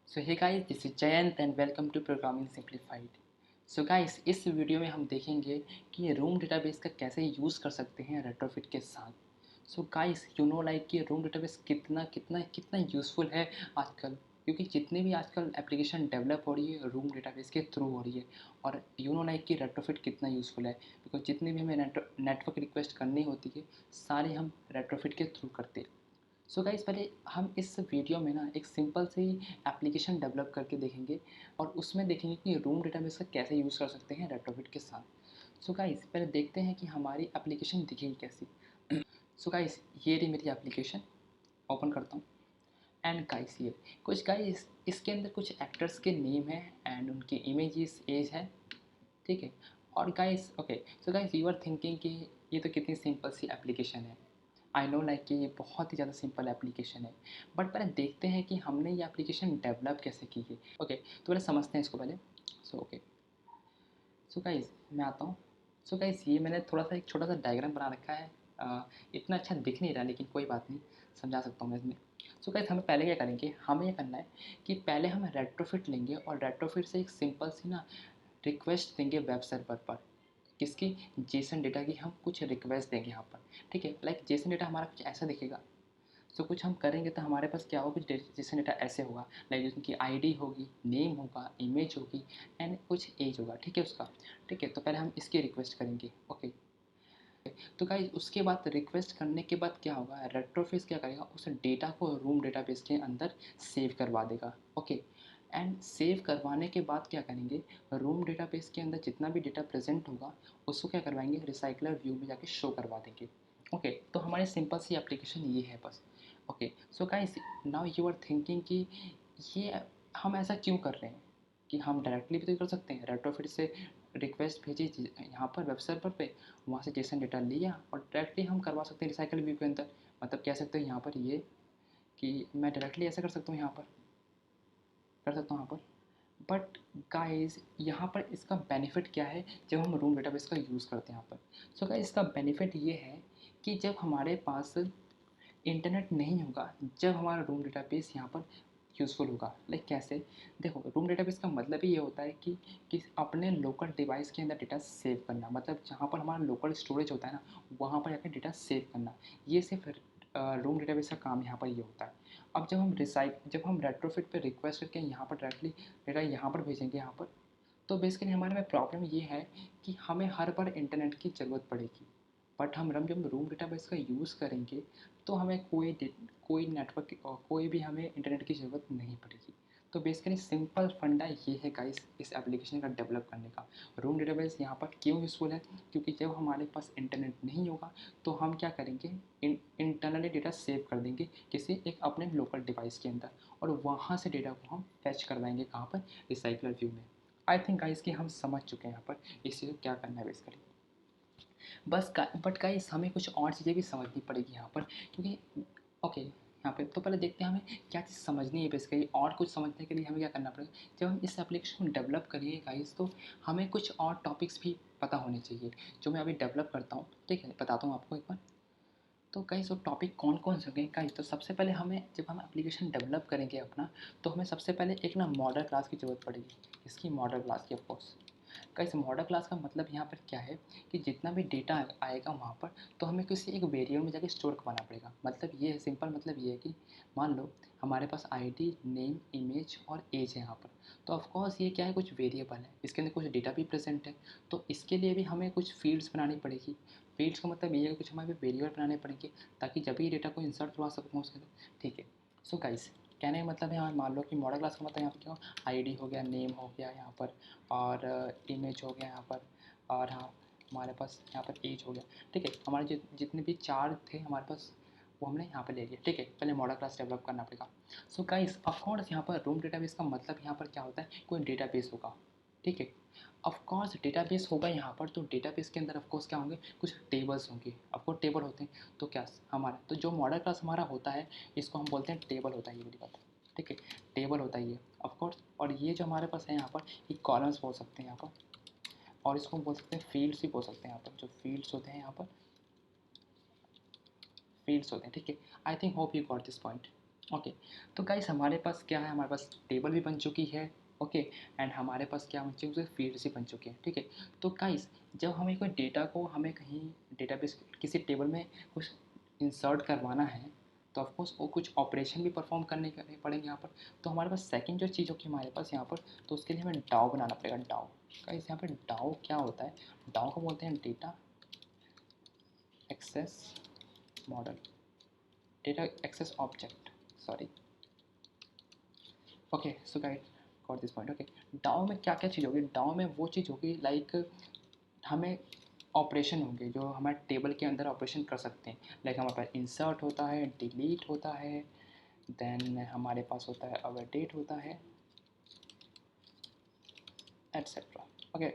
So hey guys, this is Jayant and welcome to programming simplified. So guys, इस video में हम देखेंगे कि रूम डेटाबेस का कैसे यूज़ कर सकते हैं रेट्रोफिट के साथ। सो गाइस, यू नो लाइक कि रूम डेटाबेस कितना कितना कितना यूज़फुल है आजकल, क्योंकि जितनी भी आजकल एप्लीकेशन डेवलप हो रही है रूम डेटाबेस के थ्रू हो रही है। और यू नो लाइक कि रेट्रोफिट कितना यूज़फुल है, बिकॉज जितनी भी हमें नेटवर्क रिक्वेस्ट करनी होती है सारी हम रेट्रोफिट के थ्रू करते हैं। सो गाइस, पहले हम इस वीडियो में ना एक सिंपल सी एप्लीकेशन डेवलप करके देखेंगे और उसमें देखेंगे कि रूम डेटाबेस का कैसे यूज़ कर सकते हैं रेट्रोफिट के साथ। सो गाइस, पहले देखते हैं कि हमारी एप्लीकेशन दिखेगी कैसी। सो गाइस, ये रही मेरी एप्लीकेशन, ओपन करता हूँ। एंड गाइस, ये कुछ गाइस इसके अंदर कुछ एक्टर्स के नेम है एंड उनकी इमेजेस एज है, ठीक है। और guys, okay, so guys, you are thinking कि ये तो कितनी सिंपल सी एप्लीकेशन है। आई नो लाइक कि ये बहुत ही ज़्यादा सिंपल एप्लीकेशन है, बट पहले देखते हैं कि हमने ये एप्लीकेशन डेवलप कैसे की है। ओके, तो पहले समझते हैं इसको पहले। सो ओके, सो गाइस, मैं आता हूँ। सो गाइस, ये मैंने थोड़ा सा एक छोटा सा डायग्राम बना रखा है। इतना अच्छा दिख नहीं रहा, लेकिन कोई बात नहीं, समझा सकता हूँ मैं इसमें। सो गाइस, हमें पहले क्या करेंगे, हमें ये करना है कि पहले हम रेट्रोफिट लेंगे और रेट्रोफिट से एक सिंपल सी ना रिक्वेस्ट देंगे वेब सर्वर पर। किसकी? जेसन डेटा की हम कुछ रिक्वेस्ट देंगे यहाँ पर, ठीक है। लाइक जेसन डेटा हमारा कुछ ऐसा दिखेगा। सो कुछ हम करेंगे तो हमारे पास क्या होगा, कुछ जेसन डेटा ऐसे होगा। लाइक उनकी आईडी होगी, नेम होगा, इमेज होगी एंड कुछ एज होगा, ठीक है उसका। ठीक है, तो पहले हम इसकी रिक्वेस्ट करेंगे। ओके, तो गाइस उसके बाद रिक्वेस्ट करने के बाद क्या होगा, रेट्रोफेस क्या करेगा, उस डेटा को रूम डेटाबेस के अंदर सेव करवा देगा। ओके, एंड सेव करवाने के बाद क्या करेंगे, रूम डेटाबेस के अंदर जितना भी डेटा प्रेजेंट होगा उसको क्या करवाएंगे, रिसाइकलर व्यू में जाके शो करवा देंगे। ओके, तो हमारी सिंपल सी एप्लीकेशन ये है बस। Okay, so guys, now you are thinking कि ये हम ऐसा क्यों कर रहे हैं, कि हम डायरेक्टली भी तो कर सकते हैं। रेट्रोफिट से रिक्वेस्ट भेजी यहाँ पर वेब सर्वर पे, वहाँ से जेसन डेटा लिया और डायरेक्टली हम करवा सकते हैं रिसाइकल व्यू के अंदर। मतलब कह सकते हैं यहाँ पर ये कि मैं डायरेक्टली ऐसा कर सकता हूँ, यहाँ पर कर सकता हूँ यहाँ पर। बट गाइस, यहाँ पर इसका बेनिफिट क्या है जब हम रूम डेटाबेस का यूज़ करते हैं यहाँ पर। सो गाइस, इसका बेनिफिट ये है कि जब हमारे पास इंटरनेट नहीं होगा, जब हमारा रूम डेटाबेस यहाँ पर यूज़फुल होगा। लाइक कैसे? देखो, रूम डेटाबेस का मतलब ही ये होता है कि अपने लोकल डिवाइस के अंदर डेटा सेव करना। मतलब जहाँ पर हमारा लोकल स्टोरेज होता है ना, वहाँ पर जाकर डेटा सेव करना। ये सिर्फ रूम डेटाबेस का काम यहाँ पर ये होता है। अब जब हम रेट्रोफिट पे रिक्वेस्ट करके यहाँ पर डायरेक्टली डेटा यहाँ पर भेजेंगे यहाँ पर, तो बेसिकली हमारे में प्रॉब्लम ये है कि हमें हर बार इंटरनेट की ज़रूरत पड़ेगी। बट हम जब रूम डेटाबेस का यूज़ करेंगे तो हमें कोई नेटवर्क कोई भी हमें इंटरनेट की ज़रूरत नहीं पड़ेगी। तो बेसिकली सिंपल फंडा ये है गाइस इस एप्लीकेशन का डेवलप करने का। रूम डेटाबेस यहाँ पर क्यों यूज़फुल है, क्योंकि जब हमारे पास इंटरनेट नहीं होगा तो हम क्या करेंगे, इंटरनली डेटा सेव कर देंगे किसी एक अपने लोकल डिवाइस के अंदर, और वहाँ से डेटा को हम फैच करवाएंगे कहाँ पर, रिसाइकलर व्यू में। आई थिंक गाइस कि हम समझ चुके हैं यहाँ पर इस चीज़ को क्या करना है बेसिकली। बट गाइस, हमें कुछ और चीज़ें भी समझनी पड़ेगी यहाँ पर, क्योंकि ओके, यहाँ पे तो पहले देखते हैं हमें क्या चीज़ समझनी है बेसिकली। और कुछ समझने के लिए हमें क्या करना पड़ेगा, जब हम इस एप्लीकेशन को डेवलप करिए गाइस, तो हमें कुछ और टॉपिक्स भी पता होने चाहिए जो मैं अभी डेवलप करता हूँ। ठीक है, बताता हूँ आपको एक बार। तो गाइस, वो टॉपिक कौन कौन से होंगे गाइस, तो सबसे पहले हमें, जब हम एप्लीकेशन डेवलप करेंगे अपना, तो हमें सबसे पहले एक ना मॉडल क्लास की ज़रूरत पड़ेगी। इसकी मॉडल क्लास की, ऑफकोर्स। गाइस, मॉडल क्लास का मतलब यहाँ पर क्या है कि जितना भी डेटा आएगा वहाँ पर, तो हमें किसी एक वेरिएबल में जाके स्टोर करवाना पड़ेगा। मतलब ये है, सिंपल मतलब ये है कि मान लो हमारे पास आईडी, नेम, इमेज और एज है यहाँ पर। तो ऑफकोर्स ये क्या है, कुछ वेरिएबल है, इसके अंदर कुछ डेटा भी प्रेजेंट है। तो इसके लिए भी हमें कुछ फील्ड्स बनानी पड़ेगी। फील्ड्स का मतलब ये है कि कुछ हमें वेरिएबल बनाने पड़ेंगे ताकि जब भी डेटा को इंसर्ट करवा सकूँ उसके अंदर। ठीक है, सो गाइस, कहने का मतलब है, मान लो कि मॉडल क्लास का मतलब यहाँ पर क्या, आईडी हो गया, नेम हो गया यहाँ पर, और इमेज हो गया यहाँ पर, और हाँ, हमारे पास यहाँ पर एज हो गया। ठीक है, हमारे जितने भी चार थे हमारे पास, वो हमने यहाँ पर ले लिया। ठीक है, पहले मॉडल क्लास डेवलप करना पड़ेगा। सो गाइस, ऑफकोर्स यहाँ पर रूम डेटाबेस का मतलब यहाँ पर क्या होता है, कोई डेटाबेस होगा। ठीक है, ऑफकोर्स डेटाबेस होगा यहाँ पर, तो डेटाबेस के अंदर ऑफकोर्स क्या होंगे, कुछ टेबल्स होंगे। ऑफकोर्स टेबल होते हैं, तो क्या हमारा, तो जो मॉडल क्लास हमारा होता है इसको हम बोलते हैं टेबल होता है, ये वाली बात। ठीक है, टेबल होता है ये ऑफकोर्स। और ये जो हमारे पास है यहाँ पर, ये कॉलम्स बोल सकते हैं यहाँ पर, और इसको हम बोल सकते हैं फील्ड्स भी बोल सकते हैं यहाँ पर। जो फील्ड्स होते हैं यहाँ पर, फील्ड्स होते हैं। ठीक है, I think hope you got this point. Okay, तो गाइस हमारे पास क्या है, हमारे पास टेबल भी बन चुकी है। ओके, एंड हमारे पास क्या बन चुकी है, फील्ड्स भी बन चुके हैं। ठीक है, तो गाइस जब हमें कोई डेटा को हमें कहीं डेटाबेस किसी टेबल में कुछ इंसर्ट करवाना है, तो ऑफकोर्स वो कुछ ऑपरेशन भी परफॉर्म करने पड़ेंगे यहाँ पर। तो हमारे पास सेकंड जो चीज़ होगी हमारे पास यहाँ पर, तो उसके लिए हमें डाओ बनाना पड़ेगा। डाओ गाइस, यहाँ पर डाओ क्या होता है, डाओ को बोलते हैं data access model, data access object, sorry. Okay, so guys got this point. Okay, DAO में क्या क्या चीज़ होगी, डाओ में वो चीज़ होगी लाइक हमें ऑपरेशन होंगे जो हमारे टेबल के अंदर ऑपरेशन कर सकते हैं। लाइक हमारे पास इंसर्ट होता है, डिलीट होता है, देन हमारे पास होता है अपडेट होता है, एट्सेट्रा। ओके,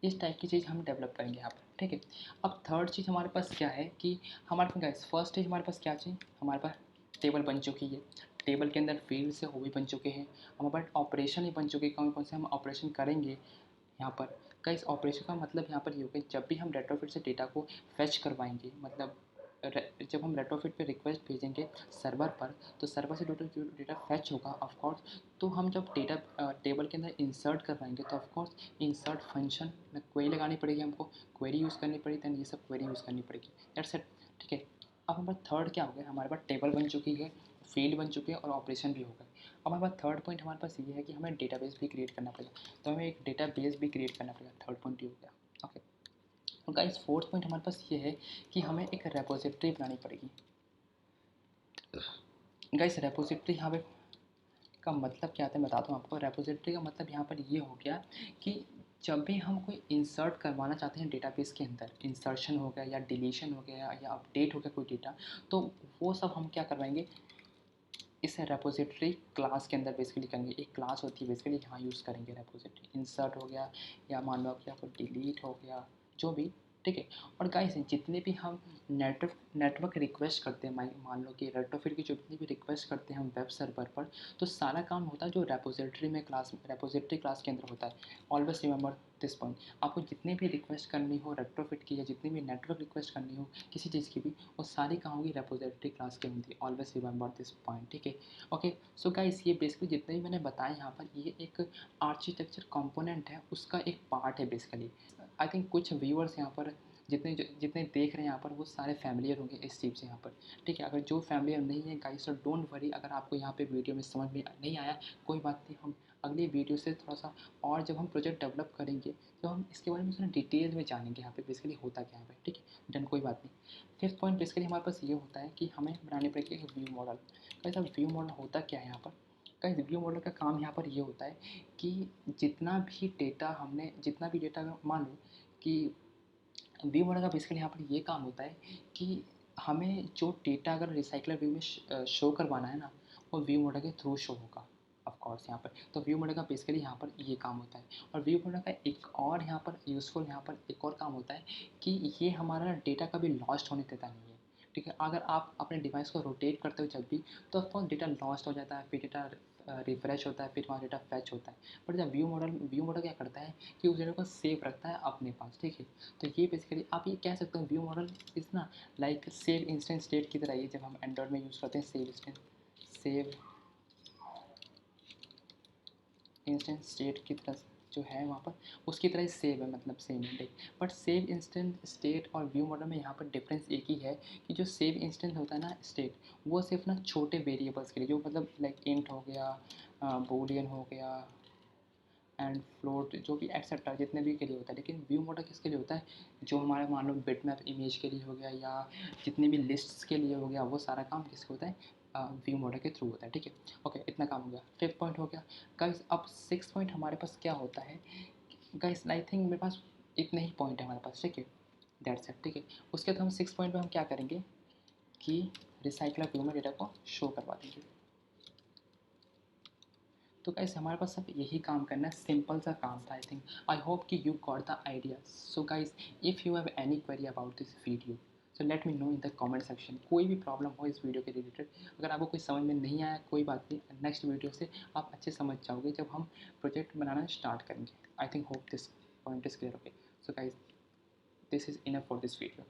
इस टाइप की चीज़ हम डेवलप करेंगे यहाँ पर। ठीक है, अब थर्ड चीज़ हमारे पास क्या है कि हमारे पास गाइस फर्स्ट चीज़ हमारे पास क्या चाहिए, हमारे पास टेबल बन चुकी है, टेबल के अंदर फील्ड से वो भी बन चुके हैं, हमारे पास ऑपरेशन ही बन चुके हैं, कौन कौन से हम ऑपरेशन करेंगे यहाँ पर। गाइस ऑपरेशन का मतलब यहाँ पर ये होगा, जब भी हम रेट्रोफिट से डेटा को फेच करवाएंगे, मतलब जब हम रेट्रोफिट पे रिक्वेस्ट भेजेंगे सर्वर पर, तो सर्वर से जो डेटा फेच होगा ऑफकोर्स, तो हम जब डेटा टेबल के अंदर इंसर्ट करवाएंगे तो ऑफकोर्स इंसर्ट फंक्शन में क्वेरी लगानी पड़ेगी, हमको क्वेरी यूज़ करनी पड़ेगी, दैन ये सब क्वेरी यूज़ करनी पड़ेगी, दैट्स इट। ठीक है, अब हमारा थर्ड क्या हो गया, हमारे पास टेबल बन चुकी है, फील्ड बन चुके हैं और ऑपरेशन भी हो गए। अब हमारे पास थर्ड पॉइंट हमारे पास ये है कि हमें डेटाबेस भी क्रिएट करना पड़ेगा, तो हमें एक डेटाबेस भी क्रिएट करना पड़ेगा। थर्ड पॉइंट ये हो गया। ओके, और गाइस फोर्थ पॉइंट हमारे पास ये है कि हमें एक रेपोजिटरी बनानी पड़ेगी। गाइस रेपोजिटरी यहाँ पे का मतलब क्या आता है बताता हूँ आपको। रेपोजिटरी का मतलब यहाँ पर ये हो गया कि जब भी हम कोई इंसर्ट करवाना चाहते हैं डेटाबेस के अंदर, इंसर्शन हो गया या डिलीशन हो गया या अपडेट हो गया कोई डेटा, तो वो सब हम क्या करवाएंगे, इस रेपोजिटरी क्लास के अंदर बेसिकली करेंगे। एक क्लास होती है बेसिकली, यहाँ यूज़ करेंगे रेपोजिटरी। इंसर्ट हो गया या मान लो कि आपको डिलीट हो गया, जो भी। ठीक है, और गाइस जितने भी हम नेटवर्क रिक्वेस्ट करते हैं, मान लो कि रेट्रोफिट की जितनी भी रिक्वेस्ट करते हैं हम वेब सर्वर पर, तो सारा काम होता है जो रेपोजिटरी में रेपोजिटरी क्लास के अंदर होता है। ऑलवेज रिमेंबर दिस पॉइंट, आपको जितनी भी रिक्वेस्ट करनी हो रेट्रोफिट की या जितनी भी नेटवर्क रिक्वेस्ट करनी हो किसी चीज़ की भी, वो सारी कहाँ होगी, रेपोजिटरी क्लास के अंदर। Always remember this point. ठीक है, ओके, सो गाइस ये बेसिकली जितने भी मैंने बताया यहाँ पर, ये एक आर्किटेक्चर कंपोनेंट है, उसका एक पार्ट है बेसिकली। आई थिंक कुछ व्यूअर्स यहाँ पर जितने जितने देख रहे हैं यहाँ पर, वो सारे फैमिलियर होंगे इस चीज़ से यहाँ पर। ठीक है, अगर जो फैमिलियर नहीं है गाइस, तो डोंट वरी, अगर आपको यहाँ पे वीडियो में समझ में नहीं आया कोई बात नहीं, हम अगली वीडियो से थोड़ा सा और जब हम प्रोजेक्ट डेवलप करेंगे तो हम इसके बारे में थोड़ा डिटेल में जानेंगे यहाँ पे बेसिकली होता क्या है। ठीक है, डन, कोई बात नहीं। फिफ्थ पॉइंट बेसिकली हमारे पास ये होता है कि हमें बनाने पड़ेगी एक व्यू मॉडल। गाइस अब व्यू मॉडल होता क्या है यहाँ पर, गाइस व्यू मॉडल का काम यहाँ पर ये होता है कि जितना भी डेटा मान लो कि व्यू मॉडल का बेसिकली यहाँ पर ये काम होता है कि हमें जो डेटा अगर रिसाइकलर व्यू में शो करवाना है ना, वो व्यू मॉडल के थ्रू शो होगा ऑफ कोर्स यहाँ पर। तो व्यू मॉडल का बेसिकली यहाँ पर ये काम होता है। और व्यू मॉडल का एक और यहाँ पर यूज़फुल यहाँ पर एक और काम होता है कि ये हमारा डेटा कभी लॉस्ट होने देता नहीं है। ठीक है, अगर आप अपने डिवाइस को रोटेट करते हो जब भी, तो ऑफकोर्स डेटा लॉस्ट हो जाता है, फिर डेटा रिफ्रेश होता है, फिर वहाँ डेटा फैच होता है। बट जब व्यू मॉडल क्या करता है कि उस डेटा को सेव रखता है अपने पास। ठीक है, तो ये बेसिकली आप ये कह सकते हो व्यू मॉडल इज़ ना लाइक सेव इंस्टेंट स्टेट की तरह ही, जब हम एंड्रॉइड में यूज़ करते हैं सेव इंस्टेंट स्टेट की तरह जो है वहाँ पर, उसकी तरह ही सेव है, मतलब सेम है। बट सेव इंस्टेंट स्टेट और व्यू मॉडल में यहाँ पर डिफरेंस एक ही है कि जो सेव इंस्टेंट होता है ना स्टेट, वो सिर्फ ना छोटे वेरिएबल्स के लिए, जो मतलब लाइक इंट हो गया, बूलियन हो गया एंड फ्लोट, जो भी एक्सेट्रा जितने भी के लिए होता है। लेकिन व्यू मॉडल किसके लिए होता है, जो हमारे मान लो बिटमैप इमेज के लिए हो गया या जितनी भी लिस्ट्स के लिए हो गया, वो सारा काम किसके होता है, व्यू मॉडल के थ्रू होता है। ठीक है, ओके, इतना काम हो गया, फिफ्थ पॉइंट हो गया। गाइस अब सिक्स पॉइंट हमारे पास क्या होता है, गाइस आई थिंक मेरे पास इतने ही पॉइंट है हमारे पास। ठीक है, दैट्स इट। ठीक है, उसके बाद हम सिक्स पॉइंट में हम क्या करेंगे कि रिसाइकलर व्यू में डेटा को शो करवा देंगे। तो गाइस हमारे पास सब यही काम करना है, सिंपल सा काम था। आई थिंक आई होप कि you got the idea. So guys if you have any query about this video, so let me know in the comment section. कोई भी प्रॉब्लम हो इस वीडियो के रिलेटेड, अगर आपको कोई समझ में नहीं आया कोई बात नहीं, नेक्स्ट वीडियो से आप अच्छे समझ जाओगे जब हम प्रोजेक्ट बनाना स्टार्ट करेंगे। I think hope this point is clear. Okay, so guys this is enough for this video.